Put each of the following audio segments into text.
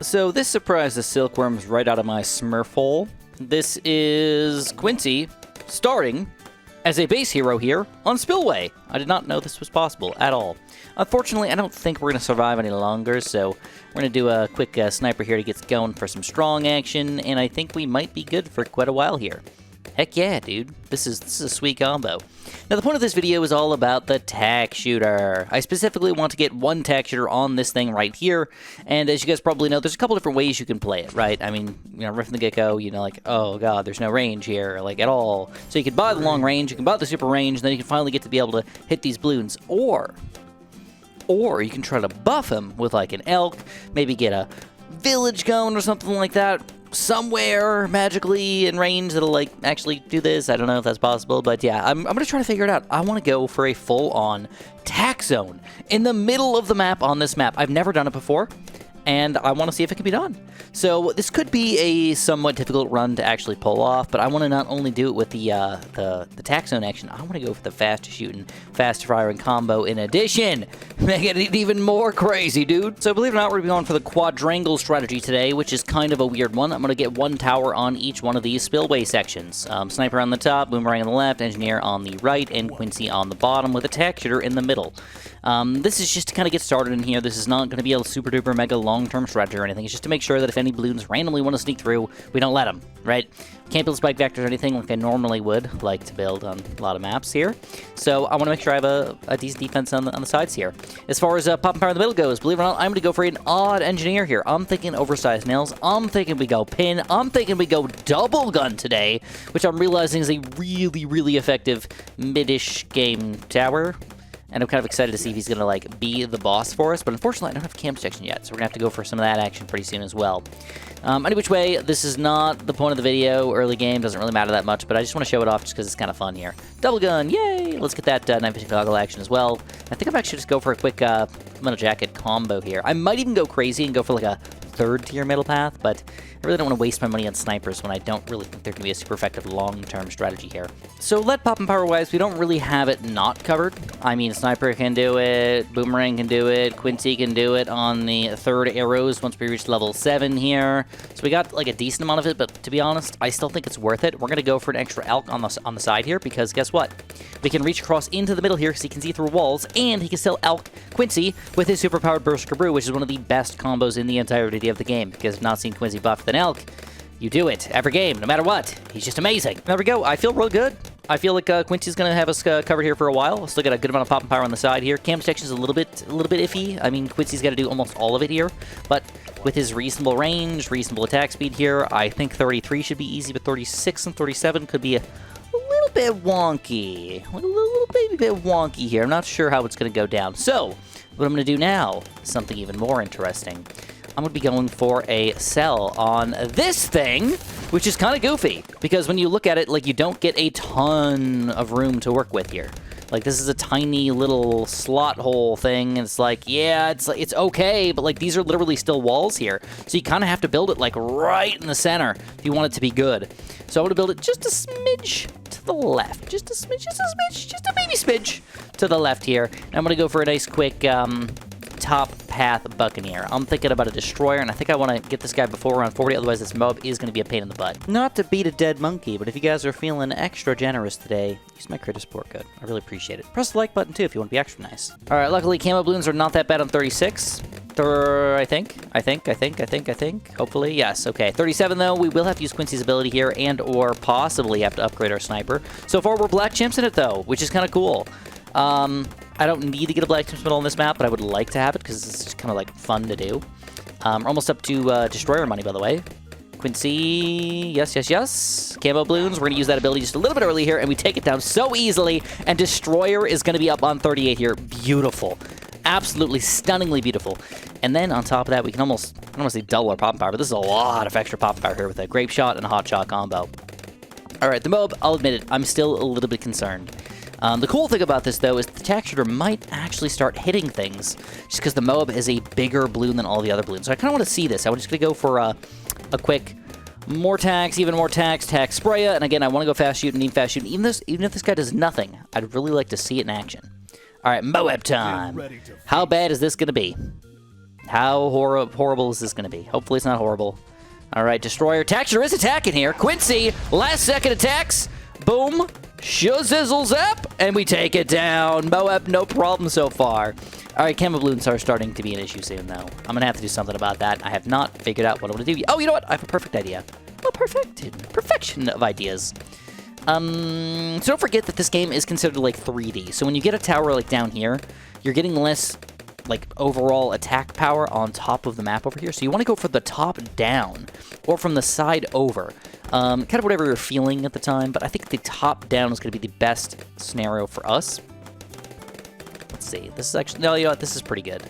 So this surprised the silkworms right out of my smurf hole. This is Quincy starting as a base hero here on Spillway. I did not know this was possible at all. Unfortunately, I don't think we're going to survive any longer, so we're going to do a quick sniper here to get going for some strong action, and I think we might be good for quite a while here. Heck yeah, dude. This is a sweet combo. Now, the point of this video is all about the tack shooter. I specifically want to get one tack shooter on this thing right here, and as you guys probably know, there's a couple different ways you can play it, right? I mean, you know, right from the get-go, you know, like, oh god, there's no range here, like, at all. So you can buy the long range, you can buy the super range, and then you can finally get to be able to hit these balloons, or you can try to buff him with, like, an elk, maybe get a village going or something like that, somewhere magically in range that'll, like, actually do this. I don't know if that's possible, but yeah, I'm going to try to figure it out. I want to go for a full-on TackZone in the middle of the map on this map. I've never done it before, and I want to see if it can be done. So this could be a somewhat difficult run to actually pull off, but I want to not only do it with the TackZone action, I want to go for the fast shooting, fast firing combo in addition. Make it even more crazy, dude. So believe it or not, we're going to be going for the quadrangle strategy today, which is kind of a weird one. I'm going to get one tower on each one of these spillway sections. Sniper on the top, boomerang on the left, engineer on the right, and Quincy on the bottom with a tack shooter in the middle. This is just to kind of get started in here. This is not going to be a super duper mega long-term strategy or anything. It's just to make sure that if any balloons randomly want to sneak through, we don't let them, right? Can't build spike vectors or anything like I normally would like to build on a lot of maps here. So I want to make sure I have a decent defense on the sides here. As far as pop and power in the middle goes, believe it or not, I'm going to go for an odd engineer here. I'm thinking oversized nails. I'm thinking we go pin. I'm thinking we go double gun today, which I'm realizing is a really, really effective mid-ish game tower. And I'm kind of excited to see if he's going to, like, be the boss for us. But unfortunately, I don't have cam protection yet, so we're going to have to go for some of that action pretty soon as well. Any which way, this is not the point of the video. Early game doesn't really matter that much, but I just want to show it off just because it's kind of fun here. Double gun, yay! Let's get that night vision goggle action as well. I think I might actually just go for a quick metal jacket combo here. I might even go crazy and go for, like, a third-tier middle path, but I really don't want to waste my money on snipers when I don't really think there can be a super effective long-term strategy here. So lead pop and power-wise, we don't really have it not covered. I mean, sniper can do it, boomerang can do it, Quincy can do it on the third arrows once we reach level 7 here. So we got like a decent amount of it, but to be honest, I still think it's worth it. We're going to go for an extra elk on the side here because guess what? We can reach across into the middle here because he can see through walls, and he can still elk Quincy with his super-powered Berserker Brew, which is one of the best combos in the entirety of the game. Because I've not seen Quincy buffed than elk, you do it every game, no matter what. He's just amazing. There we go. I feel real good. I feel like Quincy's going to have us covered here for a while. We'll still get a good amount of pop and power on the side here. Cam detection is a little bit iffy. I mean, Quincy's got to do almost all of it here, but with his reasonable range, reasonable attack speed here, I think 33 should be easy, but 36 and 37 could be a little bit wonky. A little baby bit wonky here. I'm not sure how it's going to go down. So, what I'm going to do now is something even more interesting. I'm going to be going for a sell on this thing, which is kind of goofy, because when you look at it, like, you don't get a ton of room to work with here. Like, this is a tiny little slot hole thing, and it's like, yeah, it's okay, but, like, these are literally still walls here, so you kind of have to build it, like, right in the center if you want it to be good. So I want to build it just a smidge to the left, just a baby smidge to the left here, and I'm going to go for a nice quick, top path Buccaneer. I'm thinking about a destroyer, and I think I want to get this guy before around 40, otherwise this mob is going to be a pain in the butt. Not to beat a dead monkey, but if you guys are feeling extra generous today, use my critter support code. I really appreciate it. Press the like button too if you want to be extra nice. Alright, luckily camo balloons are not that bad on 36. I think. Hopefully, yes. Okay, 37 though, we will have to use Quincy's ability here and or possibly have to upgrade our sniper. So far, we're black chimps in it though, which is kind of cool. I don't need to get a black chimps medal on this map, but I would like to have it because it's just kind of like fun to do. We're almost up to destroyer money, by the way. Quincy, yes. Camo balloons, we're going to use that ability just a little bit early here, and we take it down so easily, and destroyer is going to be up on 38 here. Beautiful. Absolutely stunningly beautiful. And then on top of that, we can almost, I don't want to say double our pop power, but this is a lot of extra pop power here with a grape shot and a hot shot combo. Alright, the mob, I'll admit it, I'm still a little bit concerned. The cool thing about this, though, is the tack shooter might actually start hitting things, just because the Moab is a bigger balloon than all the other balloons. So I kind of want to see this. I'm just going to go for a quick more tax, even more tax, tax spraya, and again, I want to go fast shoot and need fast shoot. Even if this guy does nothing, I'd really like to see it in action. All right, Moab time. How bad is this going to be? How horrible is this going to be? Hopefully it's not horrible. All right, Destroyer. Taxer is attacking here. Quincy, last second attacks. Boom. Shizzle zap. And we take it down. Moab, no problem so far. All right, Camo Balloons are starting to be an issue soon, though. I'm going to have to do something about that. I have not figured out what I'm going to do. Oh, you know what? I have a perfect idea. Well, perfection of ideas. So don't forget that this game is considered like 3D. So when you get a tower like down here, you're getting less like overall attack power on top of the map over here. So you want to go for the top down or from the side over. Kind of whatever you're feeling at the time, but I think the top down is going to be the best scenario for us. Let's see. This is actually, no, you know what? This is pretty good.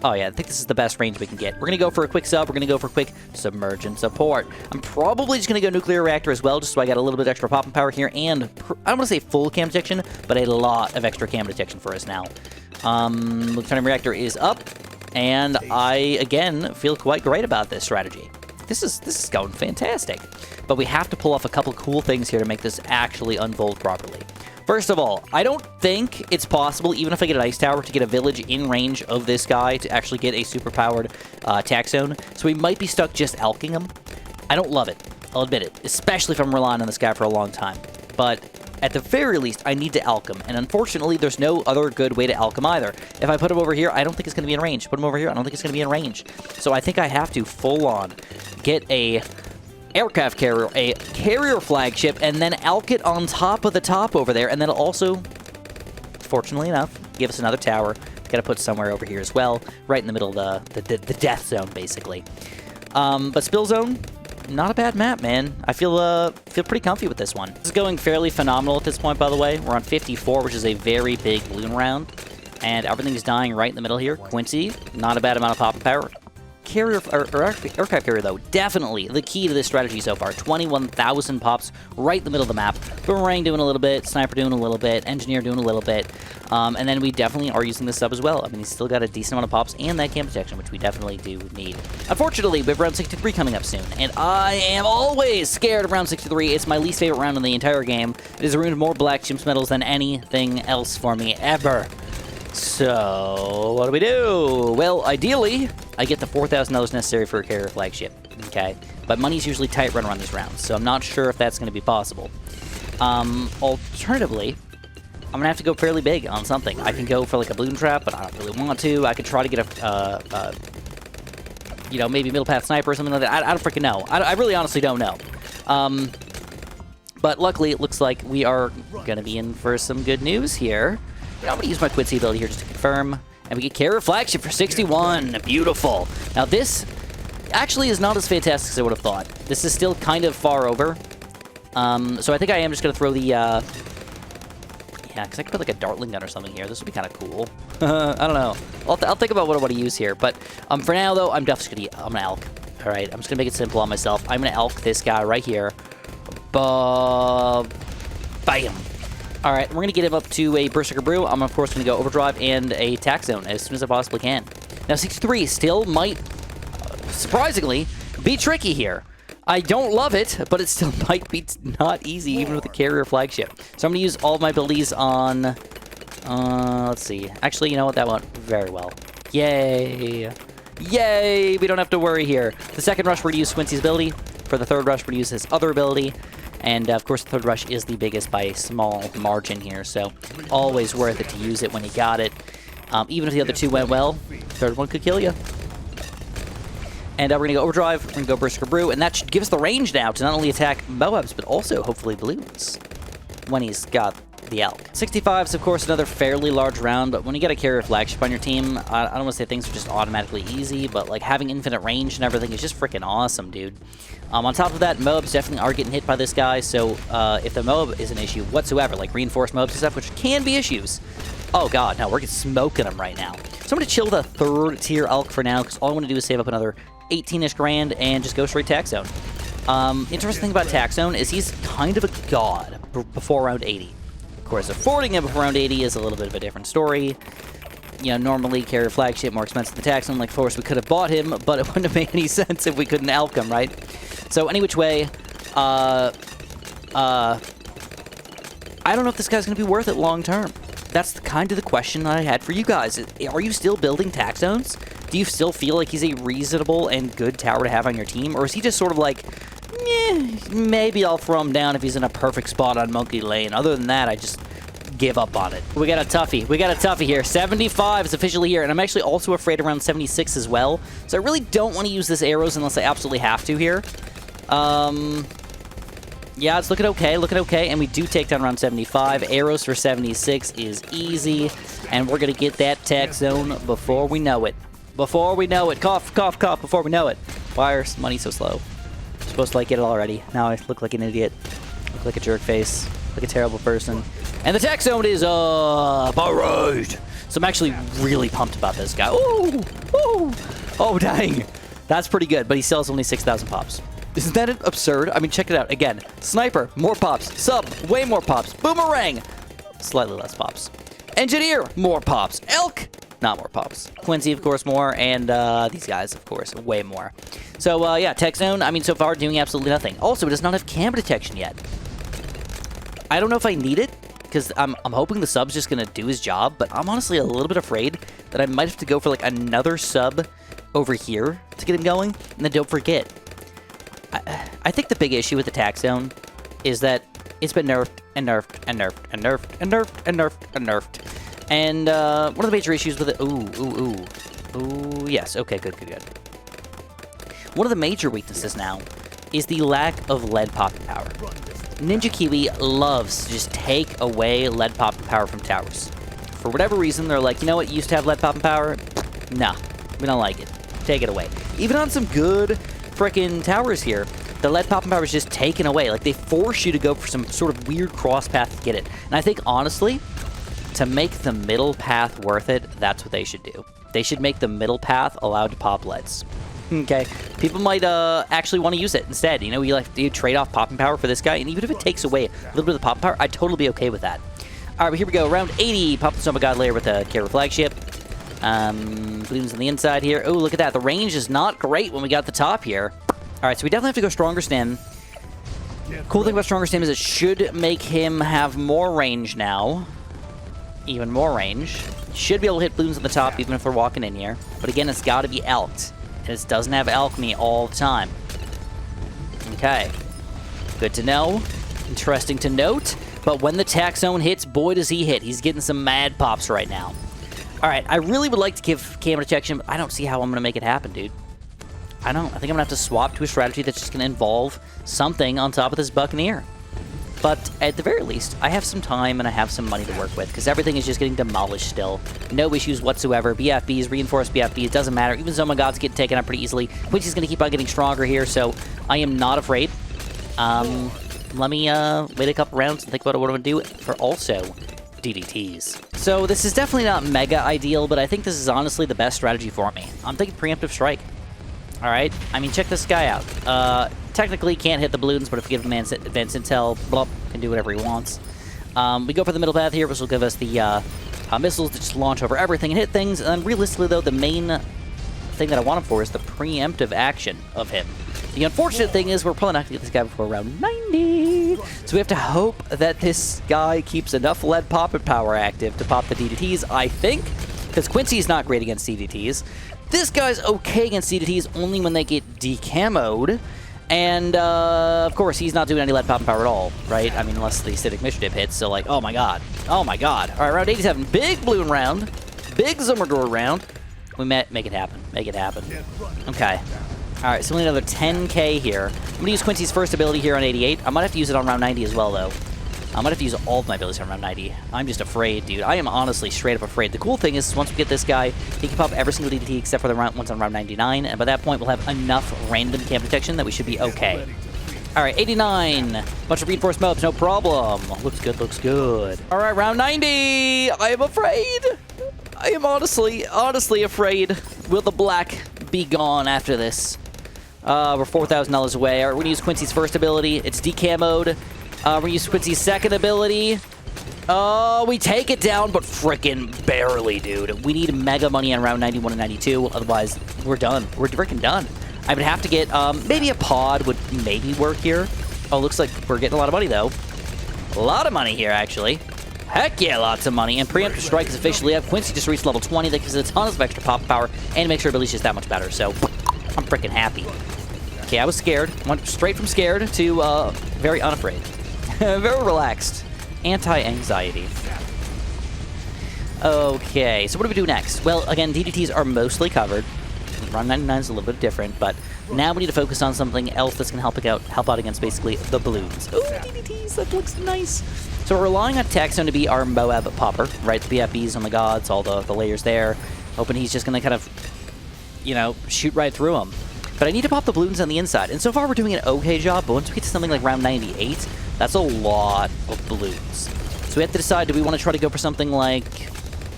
Oh, yeah, I think this is the best range we can get. We're going to go for a quick sub. We're going to go for a quick submerge and support. I'm probably just going to go nuclear reactor as well, just so I got a little bit extra popping power here. And I don't want to say full cam detection, but a lot of extra cam detection for us now. Plutonium reactor is up. And I, again, feel quite great about this strategy. This is going fantastic. But we have to pull off a couple cool things here to make this actually unfold properly. First of all, I don't think it's possible, even if I get an ice tower, to get a village in range of this guy to actually get a super-powered TackZone. So we might be stuck just alking him. I don't love it. I'll admit it, especially if I'm relying on this guy for a long time. But at the very least, I need to alk him. And unfortunately, there's no other good way to alk him either. If I put him over here, I don't think it's going to be in range. Put him over here, I don't think it's going to be in range. So I think I have to full-on get a aircraft carrier, a carrier flagship, and then alk it on top of the top over there, and then also, fortunately enough, give us another tower. Got to put somewhere over here as well, right in the middle of the death zone, basically. But Spill Zone, not a bad map, man. I feel pretty comfy with this one. This is going fairly phenomenal at this point, by the way. We're on 54, which is a very big balloon round, and everything's dying right in the middle here. Quincy, not a bad amount of popping power. Carrier or aircraft carrier, though, definitely the key to this strategy so far. 21,000 pops right in the middle of the map. Boomerang doing a little bit, Sniper doing a little bit, Engineer doing a little bit, and then we definitely are using this sub as well. I mean, he's still got a decent amount of pops and that cam protection, which we definitely do need. Unfortunately, we have round 63 coming up soon, and I am always scared of round 63. It's my least favorite round in the entire game. It has ruined more black chimps medals than anything else for me ever. So, what do we do? Well, ideally, I get the $4,000 necessary for a carrier flagship, okay? But money's usually tight run around these rounds, so I'm not sure if that's going to be possible. Alternatively, I'm going to have to go fairly big on something. I can go for like a balloon trap, but I don't really want to. I could try to get a you know, maybe middle path sniper or something like that. I don't freaking know. I really honestly don't know. But luckily, it looks like we are going to be in for some good news here. I'm going to use my Quincy ability here just to confirm. And we get carrier flagship for 61. Beautiful. Now this actually is not as fantastic as I would have thought. This is still kind of far over. So I think I am just going to throw the... yeah, because I could put like a Dartling gun or something here. This would be kind of cool. I don't know. I'll think about what I want to use here. But for now, though, I'm definitely going to alk. All right, I'm just going to make it simple on myself. I'm going to alk this guy right here. Bam. All right, we're going to get him up to a Berserker Brew. I'm, of course, going to go Overdrive and a TackZone as soon as I possibly can. Now, 63 still might, surprisingly, be tricky here. I don't love it, but it still might be not easy, even with a carrier flagship. So I'm going to use all of my abilities on... let's see. Actually, you know what? That went very well. Yay! Yay! We don't have to worry here. The second rush, we're going to use Quincy's ability. For the third rush, we're going to use his other ability. And, of course, the third rush is the biggest by a small margin here, so always worth it to use it when you got it. Even if the other two went well, third one could kill you. And we're going to go Overdrive, we're going to go Berserker Brew, and that should give us the range now to not only attack Moabs, but also, hopefully, balloons when he's got the elk. 65 is, of course, another fairly large round, but when you get a carrier flagship on your team, I don't want to say things are just automatically easy, but like having infinite range and everything is just freaking awesome, dude. On top of that, Moabs definitely are getting hit by this guy, so if the Moab is an issue whatsoever, like reinforced Moabs and stuff, which can be issues, oh god, no, we're smoking them right now. So I'm going to chill the third tier elk for now, because all I want to do is save up another 18-ish grand and just go straight TackZone. Interesting thing about TackZone is he's kind of a god before round 80. Of course, affording him before round 80 is a little bit of a different story. You know, normally carrier flagship more expensive than TackZone. Like, of course, we could have bought him, but it wouldn't have made any sense if we couldn't alk him, right? So, any which way, I don't know if this guy's going to be worth it long term. That's kind of the question that I had for you guys. Are you still building TackZones? do you still feel like he's a reasonable and good tower to have on your team? Or is he just sort of like, maybe I'll throw him down if he's in a perfect spot on Monkey Lane. Other than that, I just give up on it. We got a toughie. We got a toughie here. 75 is officially here, and I'm actually also afraid around 76 as well. So I really don't want to use this arrows unless I absolutely have to here. Yeah, it's looking okay, and we do take down around 75. Arrows for 76 is easy, and we're going to get that TackZone before we know it. Before we know it. Cough, cough, cough, before we know it. Why is money so slow? I'm supposed to, like, get it already. Now I look like an idiot. Look like a jerk face. Like a terrible person. And the TackZone is up! Alright! So I'm actually really pumped about this guy. Ooh! Ooh! Oh, dang! That's pretty good, but he sells only 6,000 pops. Isn't that absurd? I mean, check it out. Again, Sniper, more pops. Sub, way more pops. Boomerang, slightly less pops. Engineer, more pops. Elk, not more pops. Quincy, of course, more. And these guys, of course, way more. So, yeah, TackZone, I mean, so far, doing absolutely nothing. Also, it does not have camera detection yet. I don't know if I need it, because I'm hoping the sub's just going to do his job, but I'm honestly a little bit afraid that I might have to go for, like, another sub over here to get him going. And then don't forget, I think the big issue with the TackZone is that it's been nerfed and nerfed and nerfed and nerfed and nerfed and nerfed and nerfed. And one of the major issues with it... Ooh, yes. Okay, good. One of the major weaknesses now is the lack of lead popping power. Ninja Kiwi loves to just take away lead popping power from towers. For whatever reason, they're like, you know what, you used to have lead popping power? Nah, we don't like it. Take it away. Even on some good frickin' towers here, the lead popping power is just taken away. Like, they force you to go for some sort of weird cross path to get it. And I think, honestly, to make the middle path worth it, that's what they should do. They should make the middle path allowed to pop leads. Okay, people might actually want to use it instead. You know, you trade off popping power for this guy, and even if it takes away a little bit of the popping power, I'd totally be okay with that. All right, but here we go. Round 80, pop the Soma God Lair with a Carrier Flagship. Balloons on the inside here. Oh, look at that. The range is not great when we got the top here. All right, so we definitely have to go Stronger Stim. Cool thing about Stronger Stim is it should make him have more range now. Even more range. Should be able to hit balloons on the top even if we're walking in here. But again, it's got to be elked. And it doesn't have alchemy all the time. Okay. Good to know. Interesting to note. But when the TackZone hits, boy does he hit. He's getting some mad pops right now. Alright, I really would like to give camera detection, but I don't see how I'm going to make it happen, dude. I think I'm going to have to swap to a strategy that's just going to involve something on top of this Buccaneer. But at the very least, I have some time and I have some money to work with, because everything is just getting demolished still. No issues whatsoever. BFBs, reinforced BFBs, it doesn't matter. Even Zoma God's getting taken out pretty easily. Quincy's going to keep on getting stronger here, so I am not afraid. Let me wait a couple rounds and think about what I'm going to do for also DDTs. So this is definitely not mega ideal, but I think this is honestly the best strategy for me. I'm thinking preemptive strike. Alright, I mean, check this guy out. Technically can't hit the balloons, but if we give him advanced intel, blup, can do whatever he wants. We go for the middle path here, which will give us the missiles to just launch over everything and hit things. And then realistically, though, the main thing that I want him for is the preemptive action of him. The unfortunate thing is we're probably not going to get this guy before around 90. So we have to hope that this guy keeps enough lead pop and power active to pop the DDTs, I think. Because Quincy's not great against DDTs. This guy's okay against DDTs only when they get decamoed. And, of course, he's not doing any lead pop and power at all, right? I mean, unless the acidic mission dip hits, so like, oh my god. Oh my god. Alright, round 87. Big balloon round. Big Zummador round. We make it happen. Make it happen. Okay. Alright, so we need another 10k here. I'm going to use Quincy's first ability here on 88. I might have to use it on round 90 as well, though. I might have to use all of my abilities on round 90. I'm just afraid, dude. I am honestly straight up afraid. The cool thing is, once we get this guy, he can pop every single DDT except for the ones on round 99, and by that point, we'll have enough random camp detection that we should be okay. Alright, 89. Bunch of reinforced mobs, no problem. Looks good, looks good. Alright, round 90. I am afraid. I am honestly afraid. Will the black be gone after this? We're $4,000 away. Alright, we're gonna use Quincy's first ability. It's decamoed. We're gonna use Quincy's second ability. Oh, we take it down, but frickin' barely, dude. We need mega money on round 91 and 92, otherwise we're done. We're frickin' done. I would have to get, maybe a pod would maybe work here. Oh, looks like we're getting a lot of money, though. A lot of money here, actually. Heck yeah, lots of money. And Preemptive Strike is officially up. Quincy just reached level 20. That gives it a ton of extra pop power and makes her ability just that much better. So I'm freaking happy. Okay, I was scared. Went straight from scared to very unafraid. Very relaxed. Anti-anxiety. Okay, so what do we do next? Well, again, DDTs are mostly covered. Round 99 is a little bit different, but now we need to focus on something else that's going to help out against basically the balloons. Ooh, DDTs, that looks nice. So we're relying on TackZone to be our Moab popper, right? The BFBs on the gods, all the layers there. Hoping he's just going to kind of, you know, shoot right through them. But I need to pop the balloons on the inside. And so far we're doing an okay job, but once we get to something like round 98, that's a lot of balloons. So we have to decide, do we want to try to go for something like,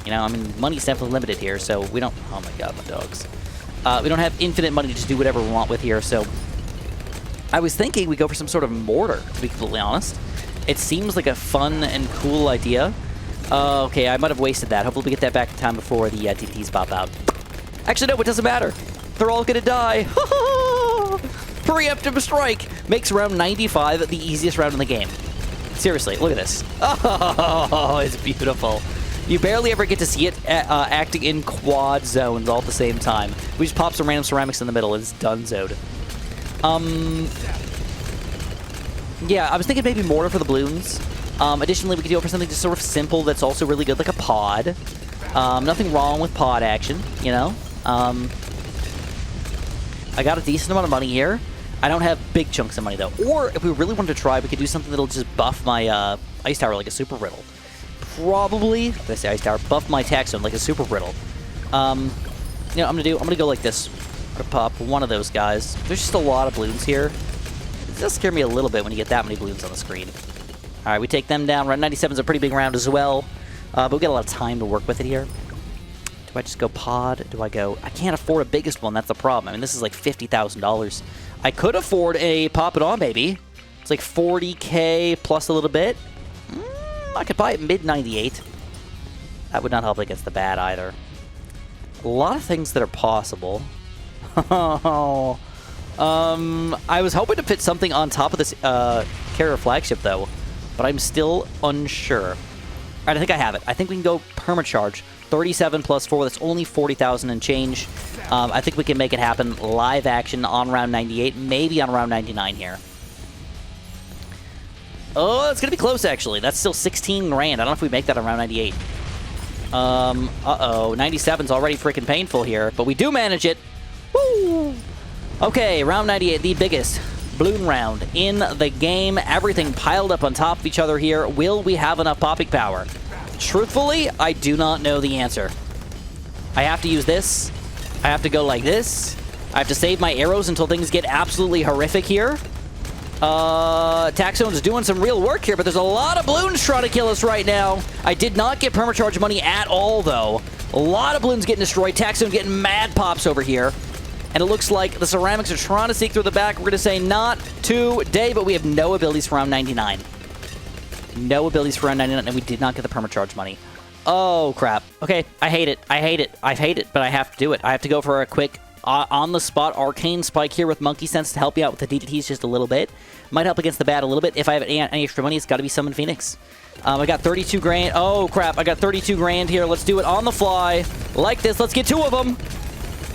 you know, I mean, money's definitely limited here, so we don't, oh my god, my dogs. We don't have infinite money to just do whatever we want with here, so I was thinking we go for some sort of mortar, to be completely honest. It seems like a fun and cool idea. Okay, I might have wasted that. Hopefully we get that back in time before the DTs pop out. Actually, no, it doesn't matter. They're all gonna die. Preemptive Strike makes round 95 the easiest round in the game. Seriously, look at this. Oh, it's beautiful. You barely ever get to see it acting in quad zones all at the same time. We just pop some random ceramics in the middle and it's donezoed. Yeah, I was thinking maybe mortar for the balloons. Additionally, we could go for something just sort of simple that's also really good, like a pod. Nothing wrong with pod action, you know? I got a decent amount of money here. I don't have big chunks of money, though. Or, if we really wanted to try, we could do something that'll just buff my Ice Tower like a Super Riddle. Probably, did I say Ice Tower? Buff my TackZone like a Super Riddle. You know, I'm gonna go like this. I'm gonna pop one of those guys. There's just a lot of balloons here. It does scare me a little bit when you get that many balloons on the screen. All right, we take them down. Round 97 is a pretty big round as well, but we got a lot of time to work with it here. Do I just go pod? Do I go? I can't afford a biggest one. That's the problem. I mean, this is like $50,000. I could afford a pop it on, baby. It's like 40K plus a little bit. I could buy it mid 98. That would not help against the bad either. A lot of things that are possible. I was hoping to fit something on top of this carrier flagship though, but I'm still unsure. All right, I think I have it. I think we can go permacharge. 37 plus 4. That's only 40,000 and change. I think we can make it happen live action on round 98, maybe on round 99 here. Oh, it's going to be close, actually. That's still 16 grand. I don't know if we make that around 98. Uh-oh. 97's already freaking painful here, but we do manage it. Woo! Okay, round 98, the biggest balloon round in the game. Everything piled up on top of each other here. Will we have enough popping power? Truthfully, I do not know the answer. I have to use this. I have to go like this. I have to save my arrows until things get absolutely horrific here. TackZone's doing some real work here, but there's a lot of balloons trying to kill us right now. I did not get permacharge money at all, though. A lot of balloons getting destroyed. TackZone getting mad pops over here. And it looks like the ceramics are trying to sneak through the back. We're going to say not today, but we have no abilities for round 99. No abilities for round 99, and we did not get the permacharge money. Oh, crap. Okay, I hate it. I hate it. I hate it, but I have to do it. I have to go for a quick on-the-spot Arcane Spike here with Monkey Sense to help you out with the DDTs just a little bit. Might help against the bad a little bit. If I have any extra money, it's got to be Summon Phoenix. I got 32 grand. Oh, crap. I got 32 grand here. Let's do it on the fly. Like this. Let's get 2 of them.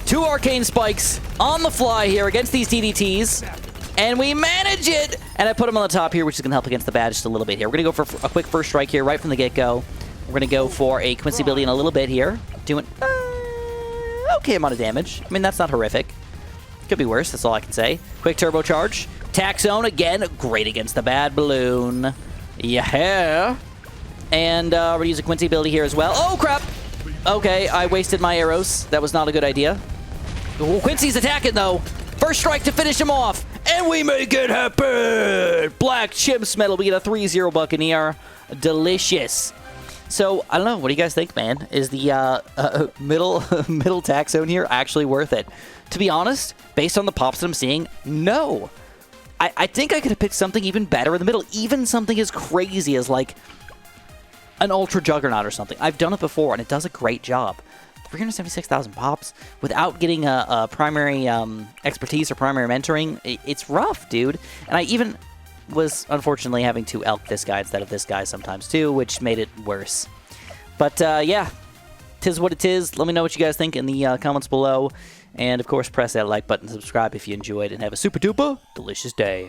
2 Arcane Spikes on the fly here against these DDTs. And we manage it! And I put them on the top here, which is going to help against the bad just a little bit here. We're going to go for a quick first strike here right from the get-go. We're going to go for a Quincy ability in a little bit here. Doing okay amount of damage. I mean, that's not horrific. Could be worse, that's all I can say. Quick turbocharge. TackZone again. Great against the bad balloon. Yeah. And we're going to use a Quincy ability here as well. Oh, crap! Okay, I wasted my arrows. That was not a good idea. Ooh, Quincy's attacking, though. First strike to finish him off. And we make it happen! Black Chimps Medal. We get a 3-0 Buccaneer. Delicious. So, I don't know. What do you guys think, man? Is the middle TackZone here actually worth it? To be honest, based on the pops that I'm seeing, no. I think I could have picked something even better in the middle. Even something as crazy as, like, an Ultra Juggernaut or something. I've done it before, and it does a great job. 376,000 pops without getting a primary expertise or primary mentoring. It's rough, dude. And I even... was unfortunately having to elk this guy instead of this guy sometimes too, which made it worse. But yeah, tis what it is. Let me know what you guys think in the comments below. And of course, press that like button, subscribe if you enjoyed, and have a super duper delicious day.